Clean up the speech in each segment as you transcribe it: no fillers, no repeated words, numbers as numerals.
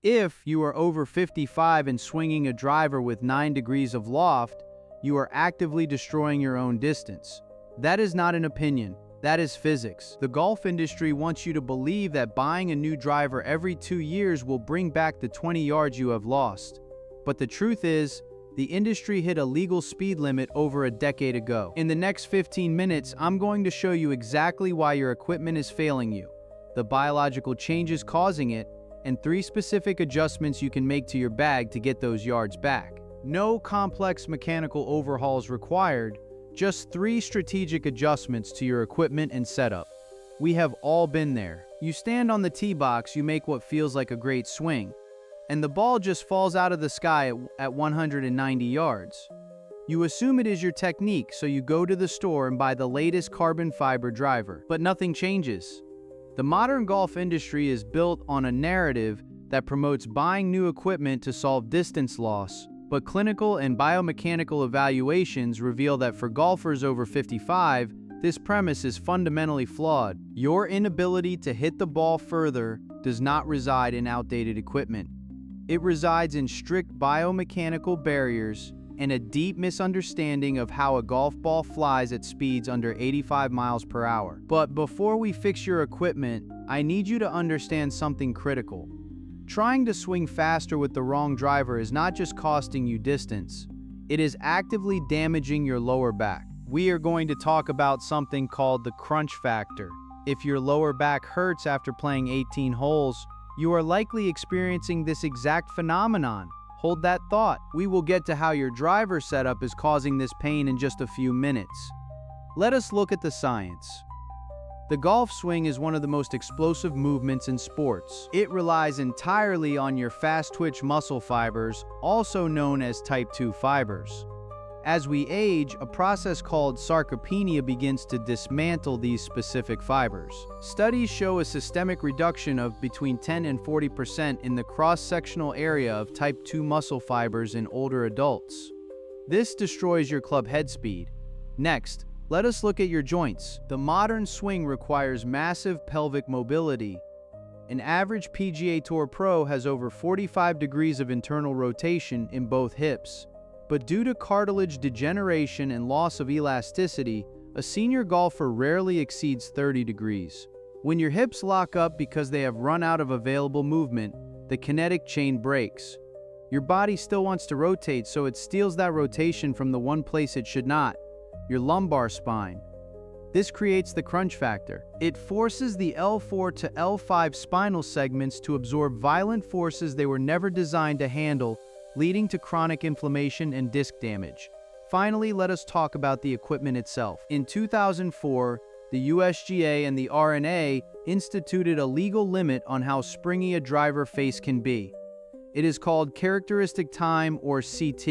If you are over 55 and swinging a driver with 9 degrees of loft, you are actively destroying your own distance. That is not an opinion. That is physics. The golf industry wants you to believe that buying a new driver every 2 years will bring back the 20 yards you have lost. But the truth is, the industry hit a legal speed limit over a decade ago. In the next 15 minutes, I'm going to show you exactly why your equipment is failing you, the biological changes causing it, and 3 specific adjustments you can make to your bag to get those yards back. No complex mechanical overhauls required, just 3 strategic adjustments to your equipment and setup. We have all been there. You stand on the tee box, you make what feels like a great swing, and the ball just falls out of the sky at 190 yards. You assume it is your technique, so you go to the store and buy the latest carbon fiber driver, but nothing changes. The modern golf industry is built on a narrative that promotes buying new equipment to solve distance loss, but clinical and biomechanical evaluations reveal that for golfers over 55, this premise is fundamentally flawed. Your inability to hit the ball further does not reside in outdated equipment. It resides in strict biomechanical barriers and a deep misunderstanding of how a golf ball flies at speeds under 85 miles per hour. But before we fix your equipment, I need you to understand something critical. Trying to swing faster with the wrong driver is not just costing you distance, it is actively damaging your lower back. We are going to talk about something called the crunch factor. If your lower back hurts after playing 18 holes, you are likely experiencing this exact phenomenon. Hold that thought. We will get to how your driver setup is causing this pain in just a few minutes. Let us look at the science. The golf swing is one of the most explosive movements in sports. It relies entirely on your fast-twitch muscle fibers, also known as type 2 fibers. As we age, a process called sarcopenia begins to dismantle these specific fibers. Studies show a systemic reduction of between 10 and 40% in the cross-sectional area of type 2 muscle fibers in older adults. This destroys your club head speed. Next, let us look at your joints. The modern swing requires massive pelvic mobility. An average PGA Tour pro has over 45 degrees of internal rotation in both hips. But due to cartilage degeneration and loss of elasticity, a senior golfer rarely exceeds 30 degrees. When your hips lock up because they have run out of available movement, the kinetic chain breaks. Your body still wants to rotate, so it steals that rotation from the one place it should not, your lumbar spine. This creates the crunch factor. It forces the L4 to L5 spinal segments to absorb violent forces they were never designed to handle, leading to chronic inflammation and disc damage. Finally, let us talk about the equipment itself. In 2004, the USGA and the R&A instituted a legal limit on how springy a driver face can be. It is called characteristic time, or CT.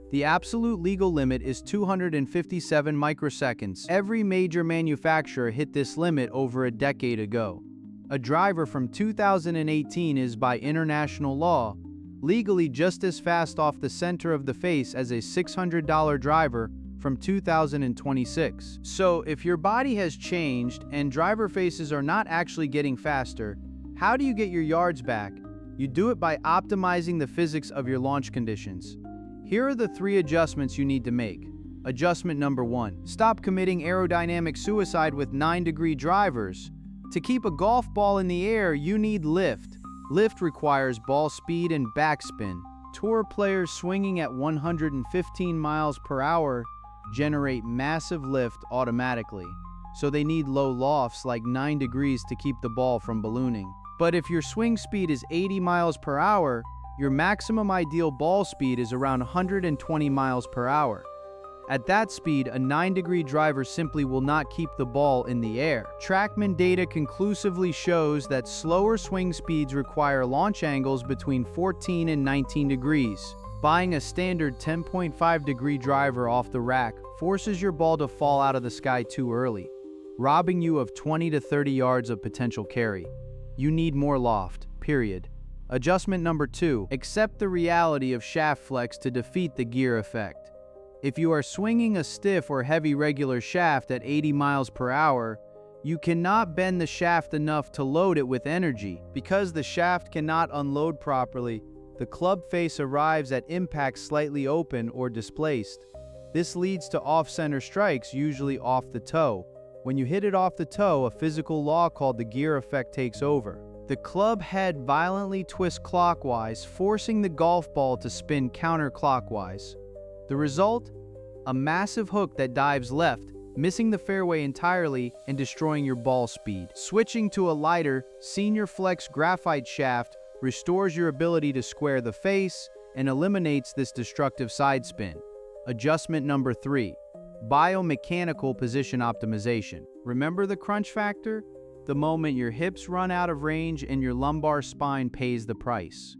The absolute legal limit is 257 microseconds. Every major manufacturer hit this limit over a decade ago. A driver from 2018 is, by international law, legally just as fast off the center of the face as a $600 driver from 2026. So if your body has changed and driver faces are not actually getting faster, how do you get your yards back? You do it by optimizing the physics of your launch conditions. Here are the 3 adjustments you need to make. Adjustment number 1. Stop committing aerodynamic suicide with 9-degree drivers. To keep a golf ball in the air, you need lift. Lift requires ball speed and backspin. Tour players swinging at 115 miles per hour generate massive lift automatically, so they need low lofts like 9 degrees to keep the ball from ballooning. But if your swing speed is 80 miles per hour, your maximum ideal ball speed is around 120 miles per hour. At that speed, a 9-degree driver simply will not keep the ball in the air. TrackMan data conclusively shows that slower swing speeds require launch angles between 14 and 19 degrees. Buying a standard 10.5-degree driver off the rack forces your ball to fall out of the sky too early, robbing you of 20 to 30 yards of potential carry. You need more loft, period. Adjustment number 2. Accept the reality of shaft flex to defeat the gear effect. If you are swinging a stiff or heavy regular shaft at 80 miles per hour, You cannot bend the shaft enough to load it with energy. Because the shaft cannot unload properly, the club face arrives at impact slightly open or displaced. This leads to off-center strikes, usually off the toe. When you hit it off the toe, a physical law called the gear effect takes over. The club head violently twists clockwise, forcing the golf ball to spin counterclockwise. The result? A massive hook that dives left, missing the fairway entirely and destroying your ball speed. Switching to a lighter, senior flex graphite shaft restores your ability to square the face and eliminates this destructive side spin. Adjustment number 3. Biomechanical position optimization. Remember the crunch factor? The moment your hips run out of range and your lumbar spine pays the price.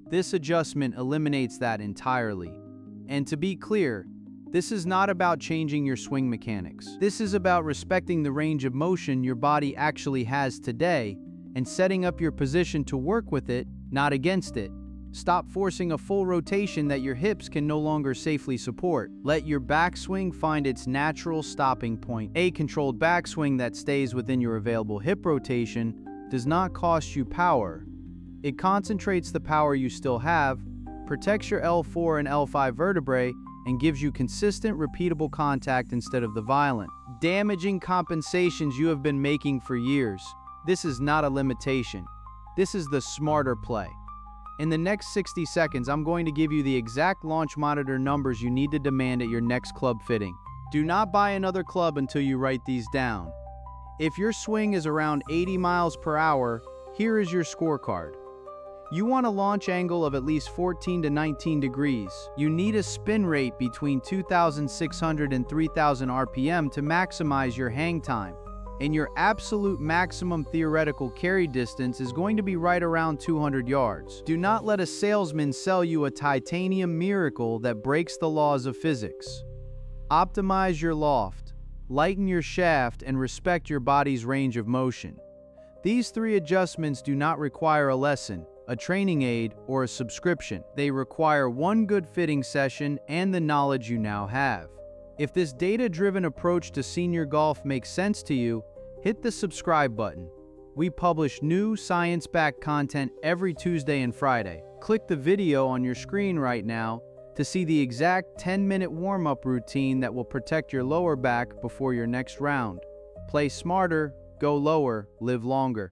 This adjustment eliminates that entirely. And to be clear, this is not about changing your swing mechanics. This is about respecting the range of motion your body actually has today and setting up your position to work with it, not against it. Stop forcing a full rotation that your hips can no longer safely support. Let your backswing find its natural stopping point. A controlled backswing that stays within your available hip rotation does not cost you power. It concentrates the power you still have, protects your L4 and L5 vertebrae, and gives you consistent, repeatable contact instead of the violent, damaging compensations you have been making for years. This is not a limitation. This is the smarter play. In the next 60 seconds, I'm going to give you the exact launch monitor numbers you need to demand at your next club fitting. Do not buy another club until you write these down. If your swing is around 80 miles per hour, here is your scorecard. You want a launch angle of at least 14 to 19 degrees. You need a spin rate between 2,600 and 3,000 RPM to maximize your hang time. And your absolute maximum theoretical carry distance is going to be right around 200 yards. Do not let a salesman sell you a titanium miracle that breaks the laws of physics. Optimize your loft, lighten your shaft, and respect your body's range of motion. These 3 adjustments do not require a lesson, a training aid, or a subscription. They require one good fitting session and the knowledge you now have. If this data-driven approach to senior golf makes sense to you, hit the subscribe button. We publish new science-backed content every Tuesday and Friday. Click the video on your screen right now to see the exact 10-minute warm-up routine that will protect your lower back before your next round. Play smarter, go lower, live longer.